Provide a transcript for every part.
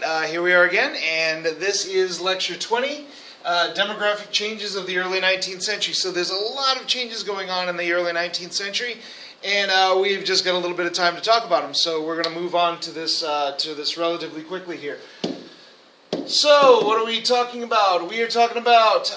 right, here we are again, and this is Lecture 20, Demographic Changes of the Early 19th Century. So there's a lot of changes going on in the early 19th century, and we've just got a little bit of time to talk about them. So we're going to move on to this relatively quickly here. So, what are we talking about? We are talking about,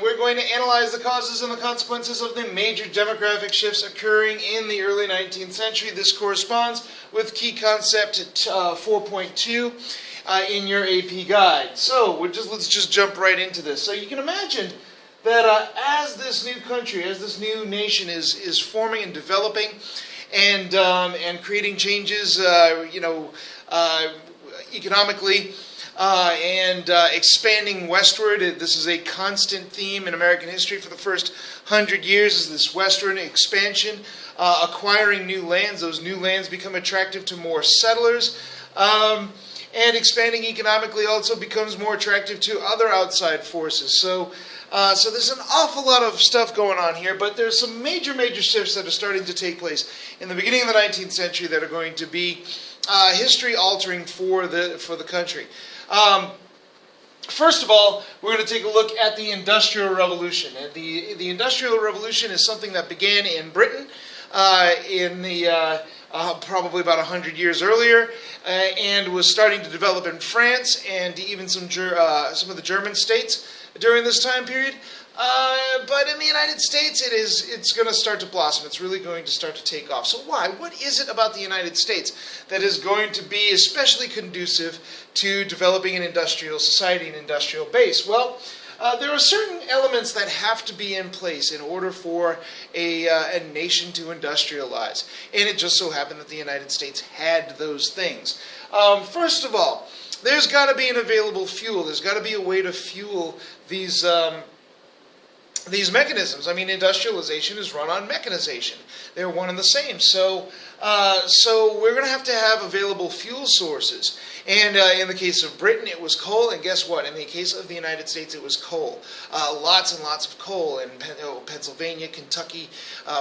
we're going to analyze the causes and the consequences of the major demographic shifts occurring in the early 19th century. This corresponds with key concept 4.2 in your AP guide. So, let's just jump right into this. So, you can imagine that as this new country, as this new nation is forming and developing and creating changes, economically, and expanding westward. This is a constant theme in American history for the first 100 years, is this western expansion, acquiring new lands. Those new lands become attractive to more settlers, and expanding economically also becomes more attractive to other outside forces. So there's an awful lot of stuff going on here, but there's some major shifts that are starting to take place in the beginning of the 19th century that are going to be history altering for the country. First of all, we're going to take a look at the Industrial Revolution. And the Industrial Revolution is something that began in Britain probably about 100 years earlier, and was starting to develop in France and even some of the German states during this time period. But in the United States, it's going to start to blossom. It's really going to start to take off. So why? What is it about the United States that is going to be especially conducive to developing an industrial society, an industrial base? Well, there are certain elements that have to be in place in order for a nation to industrialize. And it just so happened that the United States had those things. First of all, there's got to be an available fuel. There's got to be a way to fuel these mechanisms. I mean, industrialization is run on mechanization. They're one and the same. So we're going to have available fuel sources. And in the case of Britain, it was coal. And guess what? In the case of the United States, it was coal. Lots and lots of coal in Pennsylvania, Kentucky,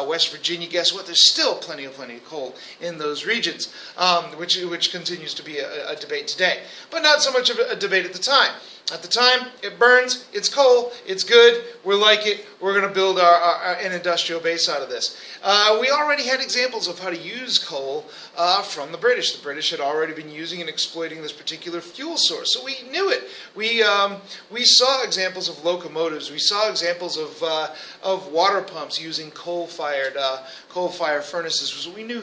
West Virginia. Guess what? There's still plenty of coal in those regions, which continues to be a debate today. But not so much of a debate at the time. At the time, it burns, it's coal, it's good, we like it, we're going to build an industrial base out of this. We already had examples of how to use coal from the British. The British had already been using and exploiting this particular fuel source, so we knew it. We saw examples of locomotives, we saw examples of water pumps using coal-fired furnaces, so we knew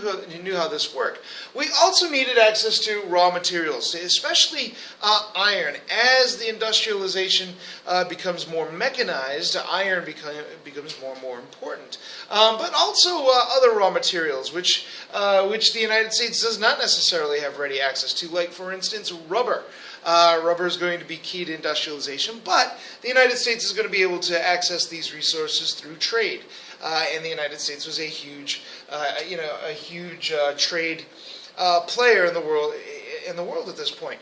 how this worked. We also needed access to raw materials, especially iron. As the industrialization becomes more mechanized, iron becomes more and more important. But also other raw materials, which the United States does not necessarily have ready access to, like, for instance, rubber. Rubber is going to be key to industrialization, but the United States is going to be able to access these resources through trade. And the United States was a huge trade player in the world at this point.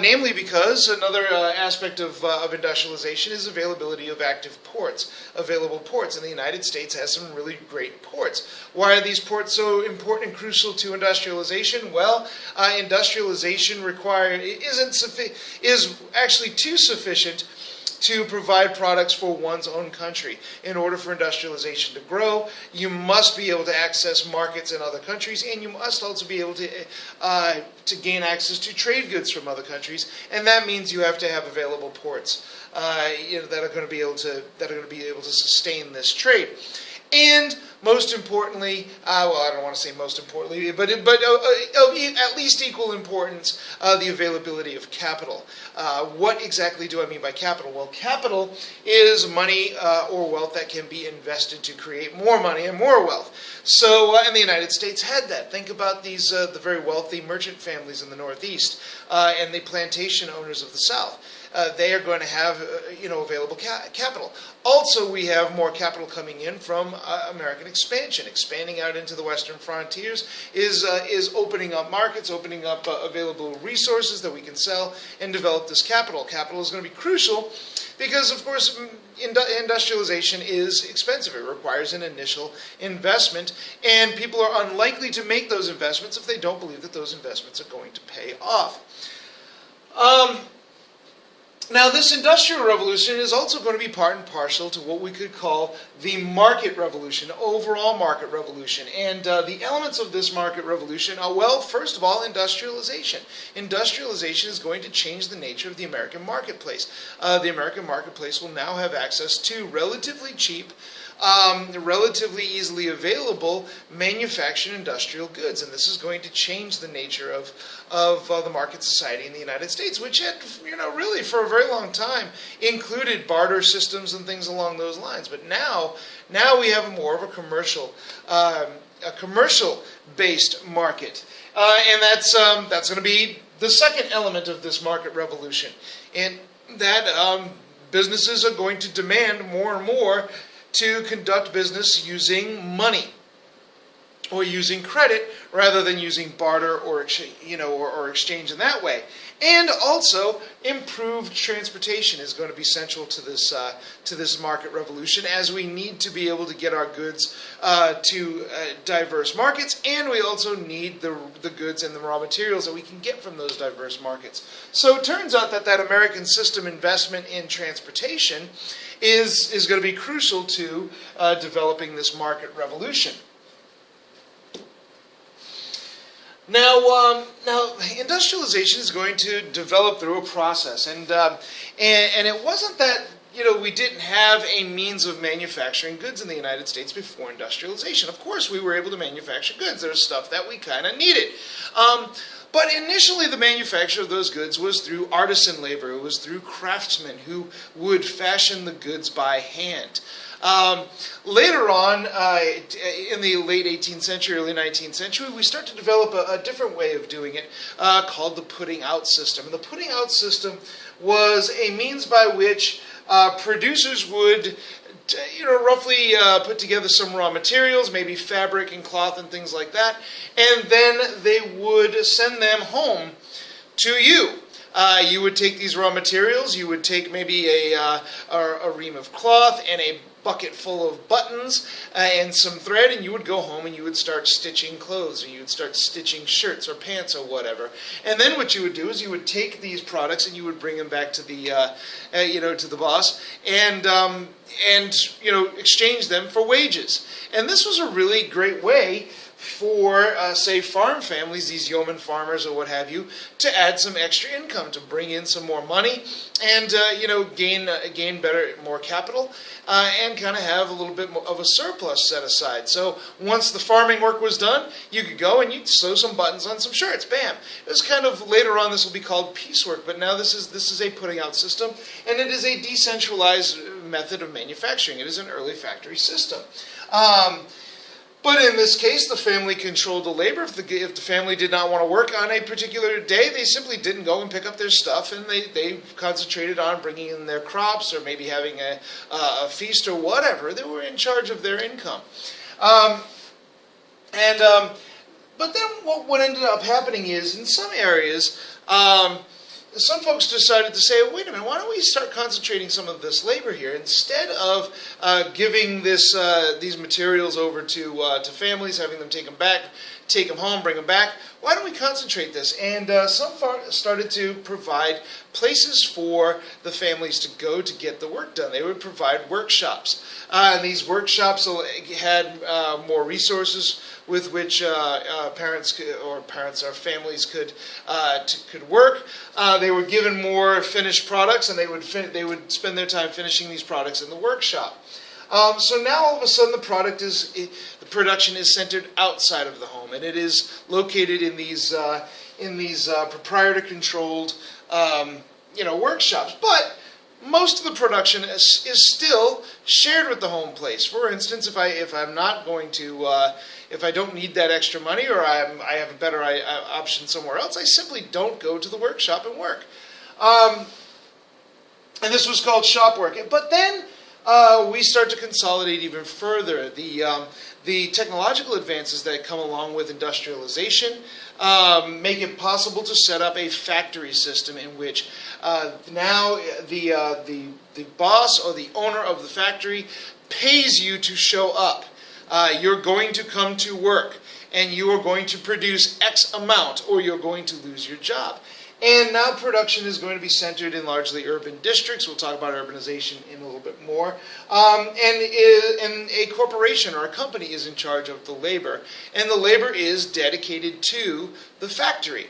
Namely because another aspect of industrialization is availability of available ports. And the United States has some really great ports. Why are these ports so important and crucial to industrialization? Well, industrialization is actually too sufficient to provide products for one's own country. In order for industrialization to grow, you must be able to access markets in other countries, and you must also be able to gain access to trade goods from other countries, and that means you have to have available ports that are going to be able to sustain this trade. And most importantly, well, I don't want to say most importantly, but of at least equal importance, the availability of capital. What exactly do I mean by capital? Well, capital is money or wealth that can be invested to create more money and more wealth. So, and the United States had that. Think about these the very wealthy merchant families in the Northeast and the plantation owners of the South. They are going to have available capital. Also, we have more capital coming in from American expansion. Expanding out into the western frontiers is opening up markets, opening up available resources that we can sell and develop this capital. Capital is going to be crucial because, of course, industrialization is expensive. It requires an initial investment, and people are unlikely to make those investments if they don't believe that those investments are going to pay off. Now, this Industrial Revolution is also going to be part and parcel to what we could call the market revolution, overall market revolution. And the elements of this market revolution are, well, first of all, industrialization. Industrialization is going to change the nature of the American marketplace. The American marketplace will now have access to relatively cheap, relatively easily available manufactured industrial goods, and this is going to change the nature of the market society in the United States, which had, really for a very long time included barter systems and things along those lines. But now we have more of a commercial-based market, and that's going to be the second element of this market revolution, and that businesses are going to demand more and more to conduct business using money or using credit rather than using barter or exchange in that way. And also, improved transportation is going to be central to this market revolution, as we need to be able to get our goods to diverse markets, and we also need the goods and the raw materials that we can get from those diverse markets. So it turns out that American system investment in transportation is going to be crucial to developing this market revolution. Now, industrialization is going to develop through a process, and it wasn't that we didn't have a means of manufacturing goods in the United States before industrialization. Of course, we were able to manufacture goods. There's stuff that we kind of needed. But initially, the manufacture of those goods was through artisan labor. It was through craftsmen who would fashion the goods by hand. Later on, in the late 18th century, early 19th century, we start to develop a different way of doing it called the putting out system. And the putting out system was a means by which producers would roughly put together some raw materials, maybe fabric and cloth and things like that, and then they would send them home to you. You would take these raw materials, you would take maybe a ream of cloth and a bucket full of buttons and some thread, and you would go home and you would start stitching clothes, or you would start stitching shirts or pants or whatever. And then what you would do is you would take these products and you would bring them back to the to the boss and exchange them for wages. And this was a really great way for, say, farm families, these yeoman farmers or what have you, to add some extra income, to bring in some more money, and gain more capital, and kind of have a little bit more of a surplus set aside. So once the farming work was done, you could go and you'd sew some buttons on some shirts. Bam! It was kind of, later on this will be called piecework, but now this is a putting out system, and it is a decentralized method of manufacturing. It is an early factory system. But in this case, the family controlled the labor. If the family did not want to work on a particular day, they simply didn't go and pick up their stuff, and they concentrated on bringing in their crops or maybe having a feast or whatever. They were in charge of their income. But then what ended up happening is, in some areas, some folks decided to say, wait a minute, why don't we start concentrating some of this labor here? Instead of giving these materials over to families, having them take them home, bring them back, why don't we concentrate this? And some started to provide places for the families to go to get the work done. They would provide workshops. And these workshops had more resources with which parents or families could work. They were given more finished products, and they would spend their time finishing these products in the workshop. So now all of a sudden the production is centered outside of the home, and it is located in these proprietor-controlled workshops. But most of the production is still shared with the home place. For instance, if I don't need that extra money, or I have a better option somewhere else, I simply don't go to the workshop and work. And this was called shop work. But then we start to consolidate even further. The technological advances that come along with industrialization make it possible to set up a factory system in which now the boss or the owner of the factory pays you to show up. You're going to come to work, and you are going to produce X amount, or you're going to lose your job. And now production is going to be centered in largely urban districts. We'll talk about urbanization in a little bit more. And a corporation or a company is in charge of the labor. And the labor is dedicated to the factory.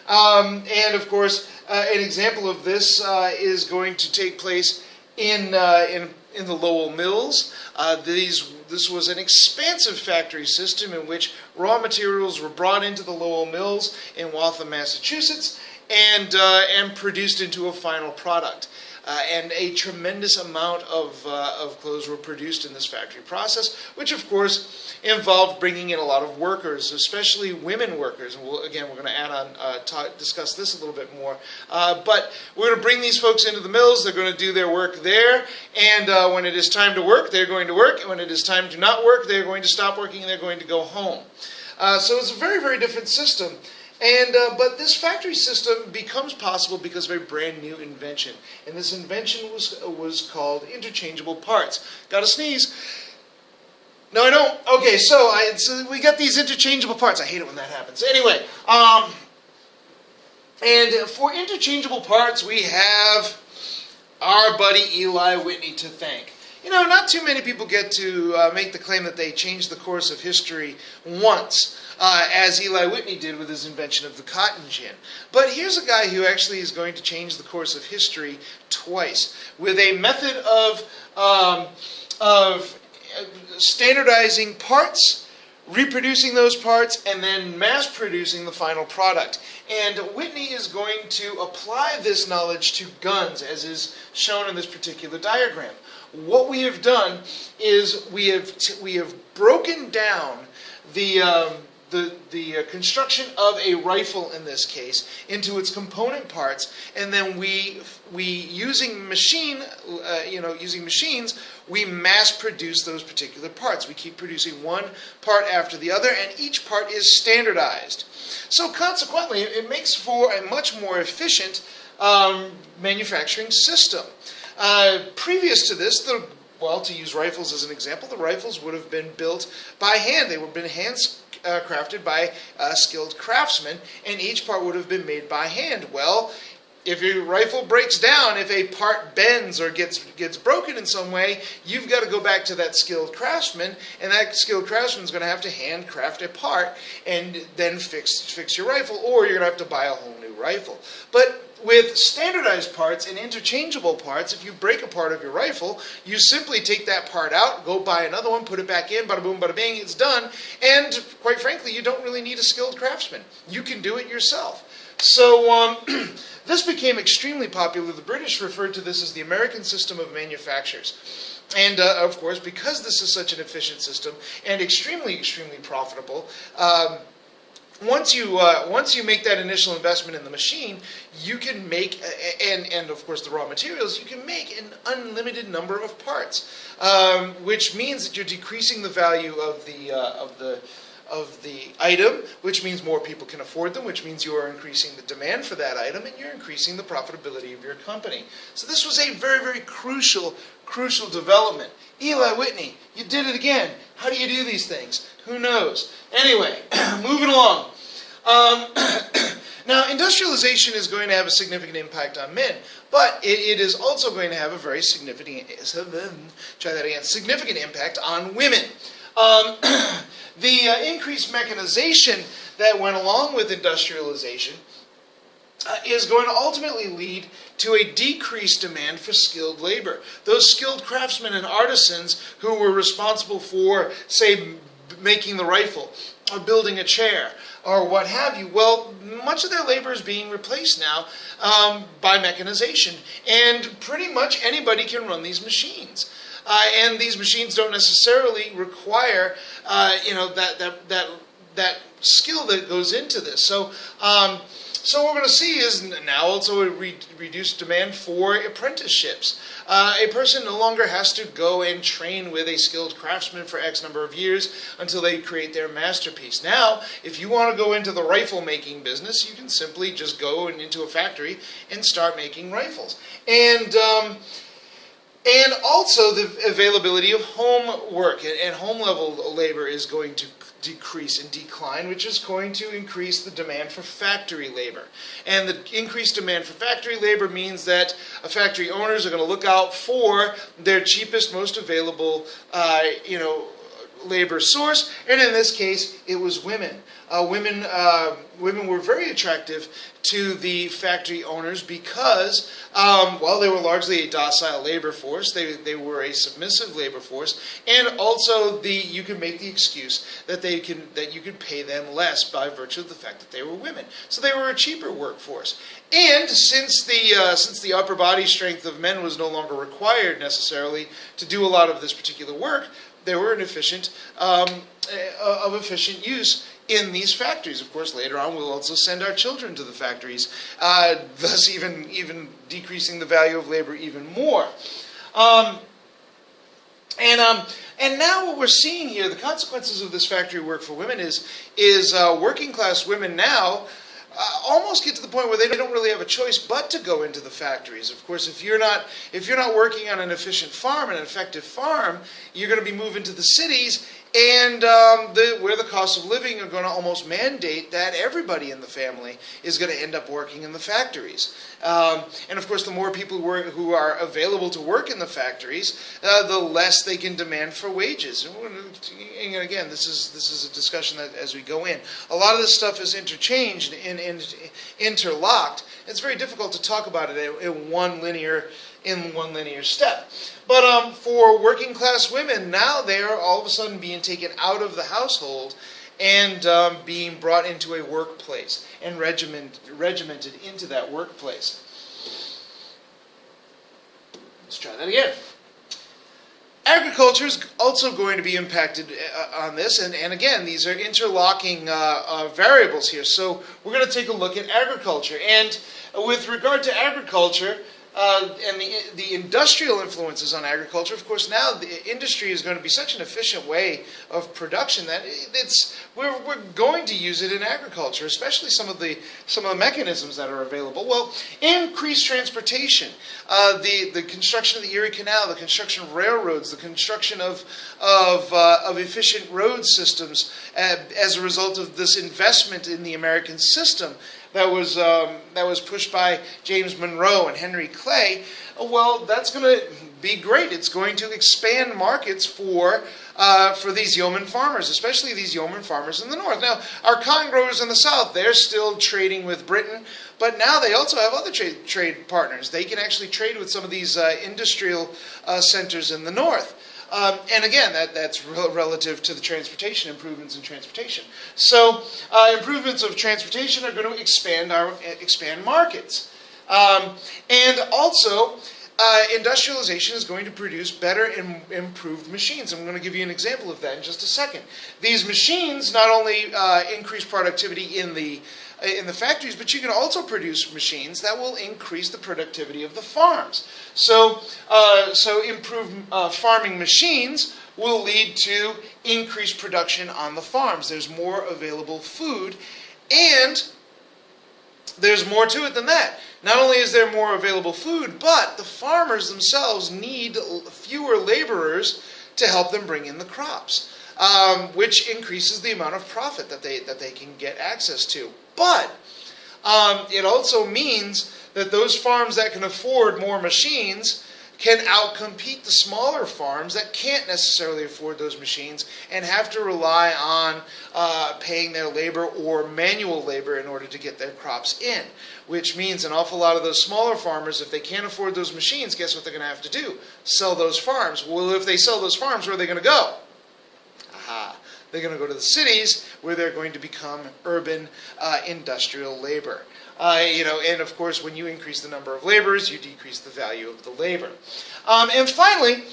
And of course, an example of this is going to take place in the Lowell mills. This was an expansive factory system in which raw materials were brought into the Lowell mills in Waltham, Massachusetts, and produced into a final product. And a tremendous amount of clothes were produced in this factory process, which of course involved bringing in a lot of workers, especially women workers. And we're going to add on, discuss this a little bit more. But we're going to bring these folks into the mills. They're going to do their work there. And when it is time to work, they're going to work. And when it is time to not work, they're going to stop working and they're going to go home. So it's a very, very different system. But this factory system becomes possible because of a brand new invention. And this invention was called interchangeable parts. Got to sneeze? No, I don't. Okay, so we got these interchangeable parts. I hate it when that happens. Anyway, and for interchangeable parts, we have our buddy Eli Whitney to thank. You know, not too many people get to make the claim that they changed the course of history once, as Eli Whitney did with his invention of the cotton gin. But here's a guy who actually is going to change the course of history twice, with a method of standardizing parts, reproducing those parts, and then mass producing the final product. And Whitney is going to apply this knowledge to guns, as is shown in this particular diagram. What we have done is we have broken down the construction of a rifle in this case into its component parts, and then we using machines, we mass produce those particular parts. We keep producing one part after the other, and each part is standardized. So consequently, it makes for a much more efficient manufacturing system. Previous to this, to use rifles as an example, the rifles would have been built by hand. They would have been crafted by skilled craftsmen, and each part would have been made by hand. Well, if your rifle breaks down, if a part bends or gets broken in some way, you've got to go back to that skilled craftsman, and that skilled craftsman is going to have to handcraft a part and then fix your rifle, or you're going to have to buy a whole new rifle. But with standardized parts and interchangeable parts, if you break a part of your rifle, you simply take that part out, go buy another one, put it back in, bada boom, bada bing, it's done. And quite frankly, you don't really need a skilled craftsman. You can do it yourself. So this became extremely popular. The British referred to this as the American system of manufactures. And of course, because this is such an efficient system and extremely, extremely profitable, once you make that initial investment in the machine, you can make, and of course the raw materials, you can make an unlimited number of parts, which means that you're decreasing the value of the item, which means more people can afford them, which means you are increasing the demand for that item, and you're increasing the profitability of your company. So this was a very, very crucial development. Eli Whitney, you did it again. How do you do these things? Who knows? Anyway, moving along. Now, industrialization is going to have a significant impact on men, but it is also going to have a very significant impact on women. The increased mechanization that went along with industrialization is going to ultimately lead to a decreased demand for skilled labor. Those skilled craftsmen and artisans who were responsible for, say, making the rifle or building a chair or what have you, well, much of their labor is being replaced now by mechanization, and pretty much anybody can run these machines. And these machines don't necessarily require, that skill that goes into this. So what we're going to see is now also a reduced demand for apprenticeships. A person no longer has to go and train with a skilled craftsman for X number of years until they create their masterpiece. Now, if you want to go into the rifle making business, you can simply just go into a factory and start making rifles. And also the availability of home work and home level labor is going to decrease and decline, which is going to increase the demand for factory labor. And the increased demand for factory labor means that factory owners are going to look out for their cheapest, most available, labor source, and in this case, it was women. Women were very attractive to the factory owners because, they were largely a docile labor force. They were a submissive labor force, and also you can make the excuse that you could pay them less by virtue of the fact that they were women. So they were a cheaper workforce. And since the upper body strength of men was no longer required necessarily to do a lot of this particular work, they were of efficient use in these factories. Of course, later on, we'll also send our children to the factories, thus even decreasing the value of labor even more. And now what we're seeing here, the consequences of this factory work for women is working class women now almost get to the point where they don't really have a choice but to go into the factories. Of course, if you're not working on an efficient farm, an effective farm, you're going to be moving to the cities, and where the cost of living are going to almost mandate that everybody in the family is going to end up working in the factories. And of course, the more people who are available to work in the factories, the less they can demand for wages. And again, this is a discussion that as we go in, a lot of this stuff is interchanged and interlocked. It's very difficult to talk about it in one linear step. But for working class women, now they are all of a sudden being taken out of the household and being brought into a workplace and regimented into that workplace. Let's try that again. Agriculture is also going to be impacted on this, and again, these are interlocking variables here. So we're going to take a look at agriculture. And with regard to agriculture, and the industrial influences on agriculture, of course, now the industry is going to be such an efficient way of production that we're going to use it in agriculture, especially some of the mechanisms that are available. Well, increased transportation, the construction of the Erie Canal, the construction of railroads, the construction of efficient road systems as a result of this investment in the American system that was pushed by James Monroe and Henry Clay. Well, that's going to be great. It's going to expand markets for these yeoman farmers, especially these yeoman farmers in the north. Now, our cotton growers in the south, they're still trading with Britain, but now they also have other trade partners. They can actually trade with some of these industrial centers in the north. And again, that's relative to the transportation, improvements in transportation. So improvements of transportation are going to expand markets. And also, industrialization is going to produce better and improved machines. I'm going to give you an example of that in just a second. These machines not only increase productivity in the factories, but you can also produce machines that will increase the productivity of the farms. So improved farming machines will lead to increased production on the farms. There's more available food, and there's more to it than that. Not only is there more available food, but the farmers themselves need fewer laborers to help them bring in the crops, which increases the amount of profit that they can get access to. But it also means that those farms that can afford more machines can outcompete the smaller farms that can't necessarily afford those machines and have to rely on paying their labor or manual labor in order to get their crops in, which means an awful lot of those smaller farmers, if they can't afford those machines, guess what they're going to have to do? Sell those farms. Well, if they sell those farms, where are they going to go? Aha. They're going to go to the cities where they're going to become urban industrial labor. And of course, when you increase the number of laborers, you decrease the value of the labor. And finally,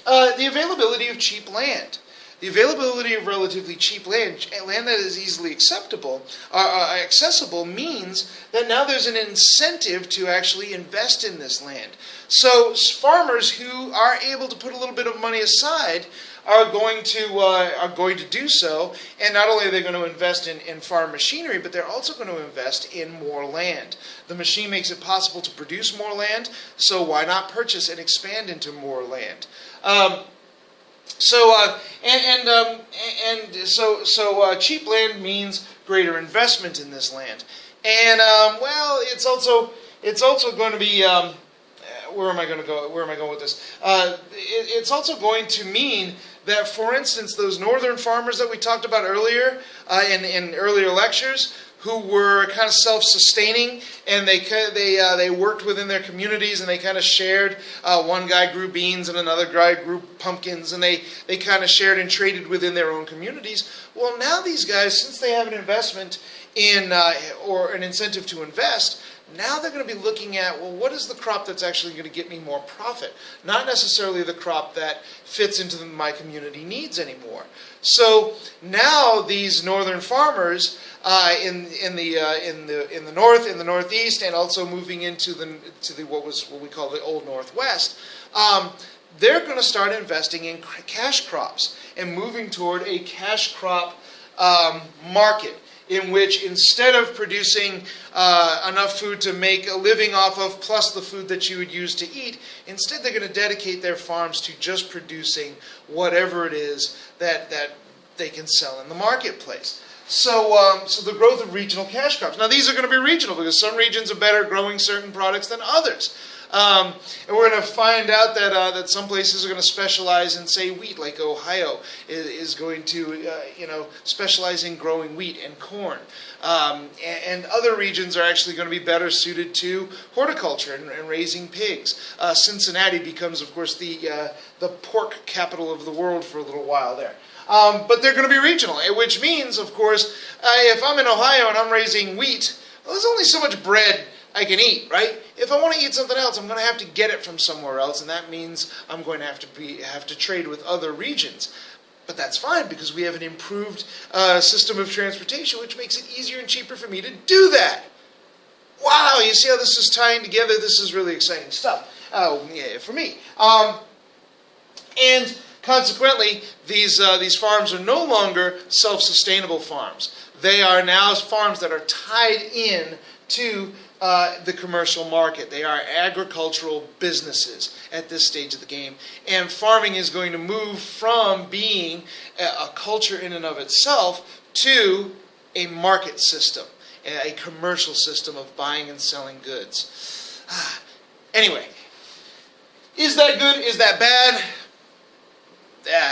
the availability of cheap land. The availability of relatively cheap land that is easily accessible, means that now there's an incentive to actually invest in this land. So farmers who are able to put a little bit of money aside are going to do so, and not only are they going to invest in farm machinery, but they're also going to invest in more land. The machine makes it possible to produce more land, so why not purchase and expand into more land? Cheap land means greater investment in this land, and well, it's also going to be where am I going to go? Where am I going with this? It's also going to mean that, for instance, those northern farmers that we talked about earlier in earlier lectures, who were kind of self-sustaining, and they worked within their communities, and they kind of shared. One guy grew beans, and another guy grew pumpkins, and they kind of shared and traded within their own communities. Well, now these guys, since they have an investment in or an incentive to invest, now they're going to be looking at, well, what is the crop that's actually going to get me more profit? Not necessarily the crop that fits into my community needs anymore. So now these northern farmers in the north, in the northeast, and also moving into what we call the old northwest, they're going to start investing in cash crops and moving toward a cash crop market, in which instead of producing enough food to make a living off of, plus the food that you would use to eat, instead they're going to dedicate their farms to just producing whatever it is that they can sell in the marketplace. So the growth of regional cash crops. Now these are going to be regional because some regions are better at growing certain products than others. And we're going to find out that some places are going to specialize in, say, wheat, like Ohio is going to, specialize in growing wheat and corn. And other regions are actually going to be better suited to horticulture and raising pigs. Cincinnati becomes, of course, the pork capital of the world for a little while there. But they're going to be regional, which means, of course, if I'm in Ohio and I'm raising wheat, well, there's only so much bread I can eat, right? If I want to eat something else, I'm going to have to get it from somewhere else, and that means I'm going to have to trade with other regions. But that's fine because we have an improved system of transportation, which makes it easier and cheaper for me to do that. Wow, you see how this is tying together? This is really exciting stuff. Yeah, for me. And consequently, these farms are no longer self-sustainable farms. They are now farms that are tied in to the commercial market. They are agricultural businesses at this stage of the game. And farming is going to move from being a culture in and of itself to a market system, a commercial system of buying and selling goods. Anyway, is that good? Is that bad?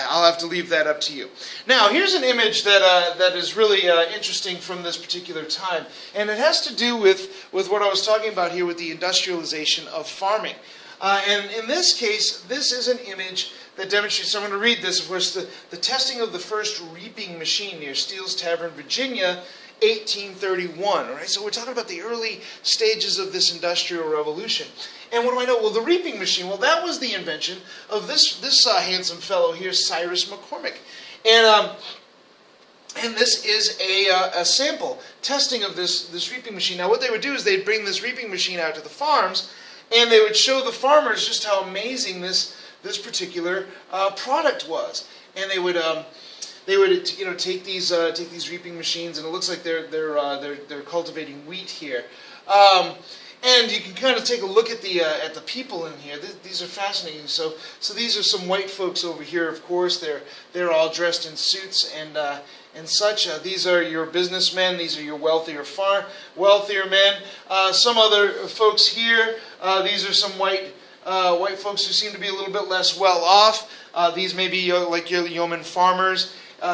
I'll have to leave that up to you. Now, here's an image that is really interesting from this particular time, and it has to do with what I was talking about here with the industrialization of farming. And in this case, this is an image that demonstrates, so I'm going to read this, of course, the testing of the first reaping machine near Steele's Tavern, Virginia, 1831. Right? So we're talking about the early stages of this industrial revolution. And what do I know? Well, the reaping machine, well, that was the invention of this handsome fellow here, Cyrus McCormick. And this is a sample testing of this reaping machine. Now, what they would do is they'd bring this reaping machine out to the farms, and they would show the farmers just how amazing this particular product was. And they would take these reaping machines, and it looks like they're cultivating wheat here. And you can kind of take a look at the people in here. These are fascinating. So these are some white folks over here. Of course, they're all dressed in suits and such. These are your businessmen. These are your wealthier men. Some other folks here. These are some white folks who seem to be a little bit less well off. These may be like your yeoman farmers.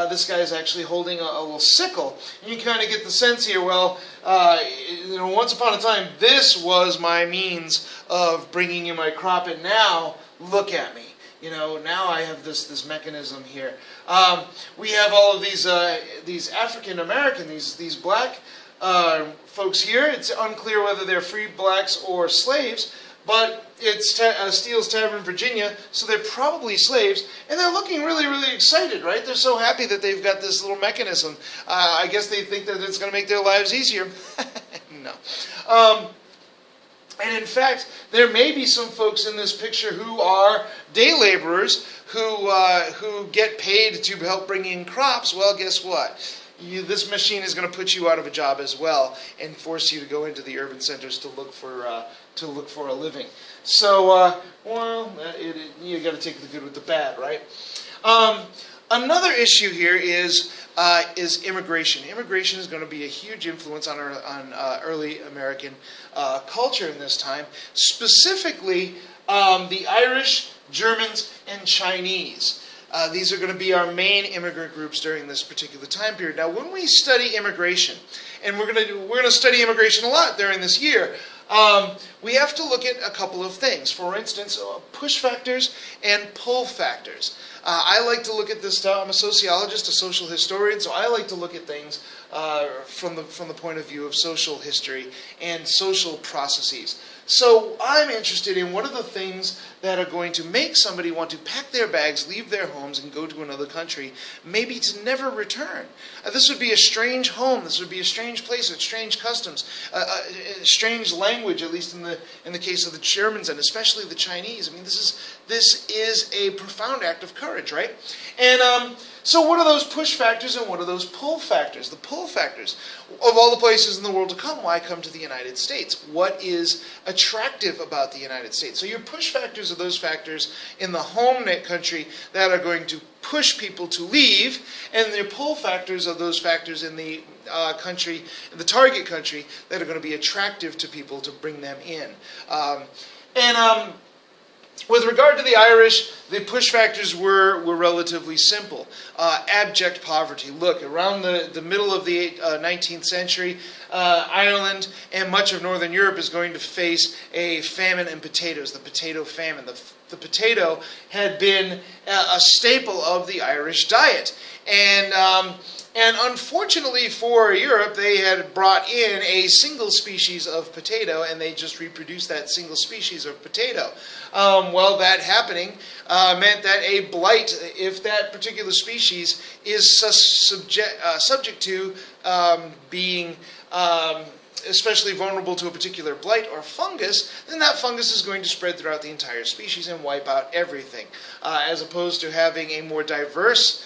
This guy is actually holding a little sickle. You can kind of get the sense here, well, once upon a time, this was my means of bringing in my crop, and now, look at me. Now I have this mechanism here. We have all of these African American, these black folks here. It's unclear whether they're free blacks or slaves, but it's Steele's Tavern, Virginia, so they're probably slaves, and they're looking really, really excited, right? They're so happy that they've got this little mechanism. I guess they think that it's going to make their lives easier. No. And in fact, there may be some folks in this picture who are day laborers who get paid to help bring in crops. Well, guess what? this machine is going to put you out of a job as well and force you to go into the urban centers to look for a living. So, you got to take the good with the bad, right? Another issue here is immigration. Immigration is going to be a huge influence on early American culture in this time, specifically the Irish, Germans, and Chinese. These are going to be our main immigrant groups during this particular time period. Now, when we study immigration, and we're going to study immigration a lot during this year, we have to look at a couple of things. For instance, push factors and pull factors. I like to look at this stuff. I'm a sociologist, a social historian, so I like to look at things from the point of view of social history and social processes. So I'm interested in what are the things that are going to make somebody want to pack their bags, leave their homes, and go to another country, maybe to never return. This would be a strange home. This would be a strange place with strange customs, a strange language, at least in the case of the Germans and especially the Chinese. I mean, this is a profound act of courage, right? And so what are those push factors and what are those pull factors? The pull factors, of all the places in the world to come, why come to the United States? What is attractive about the United States? So your push factors are those factors in the home country that are going to push people to leave, and the pull factors are those factors in the country, in the target country, that are going to be attractive to people to bring them in. With regard to the Irish, the push factors were relatively simple. Abject poverty. Look, around the middle of the 19th century, Ireland and much of Northern Europe is going to face a famine in potatoes, the potato famine. The potato had been a staple of the Irish diet. And unfortunately for Europe, they had brought in a single species of potato, and they just reproduced that single species of potato. Well, that happening meant that a blight, if that particular species is subject to being especially vulnerable to a particular blight or fungus, then that fungus is going to spread throughout the entire species and wipe out everything, as opposed to having a more diverse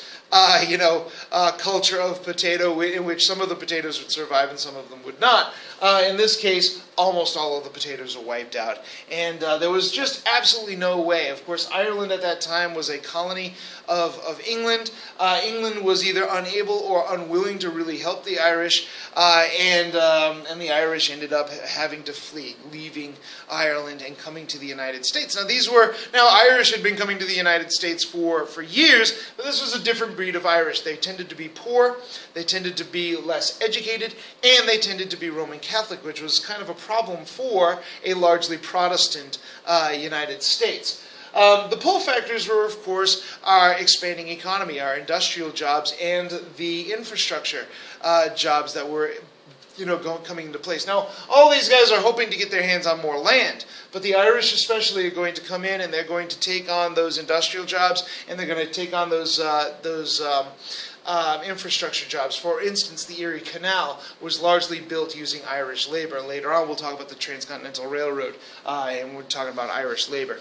culture of potato in which some of the potatoes would survive and some of them would not. In this case, almost all of the potatoes are wiped out. And there was just absolutely no way. Of course, Ireland at that time was a colony of England. England was either unable or unwilling to really help the Irish, and the Irish ended up having to flee, leaving Ireland and coming to the United States. Now Irish had been coming to the United States for years, but this was a different breed of Irish. They tended to be poor, they tended to be less educated, and they tended to be Roman Catholic, which was kind of a problem for a largely Protestant United States. The pull factors were, of course, our expanding economy, our industrial jobs, and the infrastructure jobs that were coming into place. Now, all these guys are hoping to get their hands on more land, but the Irish especially are going to come in and they're going to take on those industrial jobs, and they're going to take on those infrastructure jobs. For instance, the Erie Canal was largely built using Irish labor. Later on, we'll talk about the Transcontinental Railroad, and we're talking about Irish labor.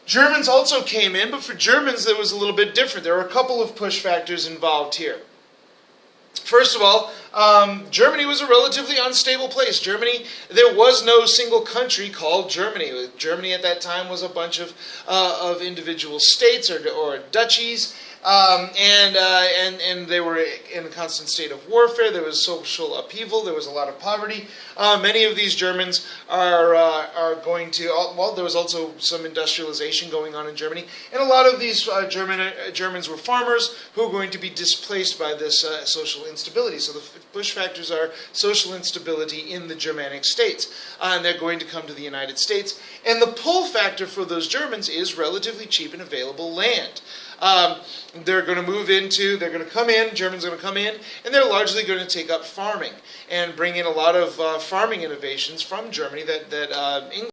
Germans also came in, but for Germans, it was a little bit different. There were a couple of push factors involved here. First of all, Germany was a relatively unstable place. There was no single country called Germany. Germany at that time was a bunch of individual states or duchies, and they were in a constant state of warfare. There was social upheaval. There was a lot of poverty. Many of these Germans are going to. Well, there was also some industrialization going on in Germany, and a lot of these Germans were farmers who were going to be displaced by this social instability. So the push factors are social instability in the Germanic states, and they're going to come to the United States. And the pull factor for those Germans is relatively cheap and available land. They're going to come in, Germans are going to come in, and they're largely going to take up farming and bring in a lot of farming innovations from Germany that England